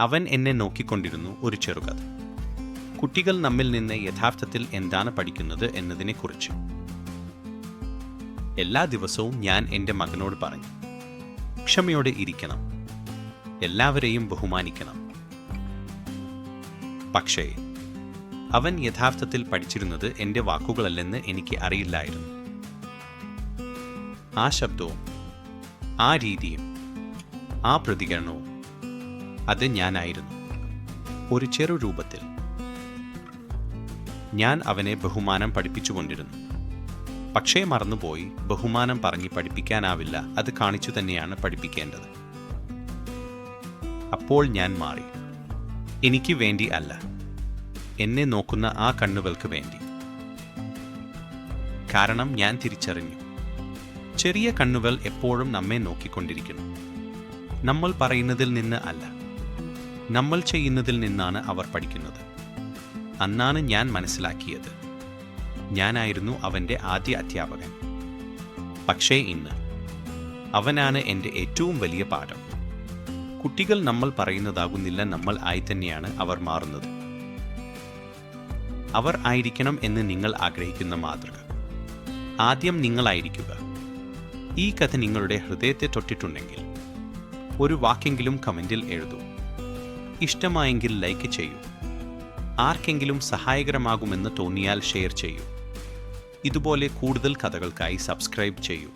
അവൻ എന്നെ നോക്കിക്കൊണ്ടിരുന്നു. ഒരു ചെറുകഥ. കുട്ടികൾ നമ്മിൽ നിന്ന് യഥാർത്ഥത്തിൽ എന്താണ് പഠിക്കുന്നത് എന്നതിനെക്കുറിച്ച്. എല്ലാ ദിവസവും ഞാൻ എൻ്റെ മകനോട് പറഞ്ഞു, ക്ഷമയോടെ ഇരിക്കണം, എല്ലാവരെയും ബഹുമാനിക്കണം. പക്ഷേ അവൻ യഥാർത്ഥത്തിൽ പഠിച്ചിരുന്നത് എൻ്റെ വാക്കുകളല്ലെന്ന് എനിക്ക് അറിയില്ലായിരുന്നു. ആ ശബ്ദവും ആ രീതിയും ആ പ്രതികരണവും അത് ഞാനായിരുന്നു. ഒരു ചെറു രൂപത്തിൽ ഞാൻ അവനെ ബഹുമാനം പഠിപ്പിച്ചുകൊണ്ടിരുന്നു. പക്ഷേ മറന്നുപോയി, ബഹുമാനം പറഞ്ഞ് പഠിപ്പിക്കാനാവില്ല, അത് കാണിച്ചു തന്നെയാണ് പഠിപ്പിക്കേണ്ടത്. അപ്പോൾ ഞാൻ മാറി. എനിക്ക് വേണ്ടി അല്ല, എന്നെ നോക്കുന്ന ആ കണ്ണുകൾക്ക് വേണ്ടി. കാരണം ഞാൻ തിരിച്ചറിഞ്ഞു, ചെറിയ കണ്ണുകൾ എപ്പോഴും നമ്മെ നോക്കിക്കൊണ്ടിരിക്കുന്നു. നമ്മൾ പറയുന്നതിൽ നിന്ന് അല്ല, നമ്മൾ ചെയ്യുന്നതിൽ നിന്നാണ് അവർ പഠിക്കുന്നത്. അന്നാണ് ഞാൻ മനസ്സിലാക്കിയത്, ഞാനായിരുന്നു അവൻ്റെ ആദ്യ അധ്യാപകൻ. പക്ഷേ ഇന്ന് അവനാണ് എൻ്റെ ഏറ്റവും വലിയ പാഠം. കുട്ടികൾ നമ്മൾ പറയുന്നതാകുന്നില്ല, നമ്മൾ ആയി തന്നെയാണ് അവർ മാറുന്നത്. അവർ ആയിരിക്കണം എന്ന് നിങ്ങൾ ആഗ്രഹിക്കുന്ന മാതൃക. ആദ്യം നിങ്ങളായിരിക്കുക. ഈ കഥ നിങ്ങളുടെ ഹൃദയത്തെ തൊട്ടിട്ടുണ്ടെങ്കിൽ ഒരു വാക്കെങ്കിലും കമൻറ്റിൽ എഴുതൂ. ഇഷ്ടമായെങ്കിൽ ലൈക്ക് ചെയ്യൂ. ആർക്കെങ്കിലും സഹായകരമാകുമെന്ന് തോന്നിയാൽ ഷെയർ ചെയ്യൂ. ഇതുപോലെ കൂടുതൽ കഥകൾക്കായി സബ്സ്ക്രൈബ് ചെയ്യൂ.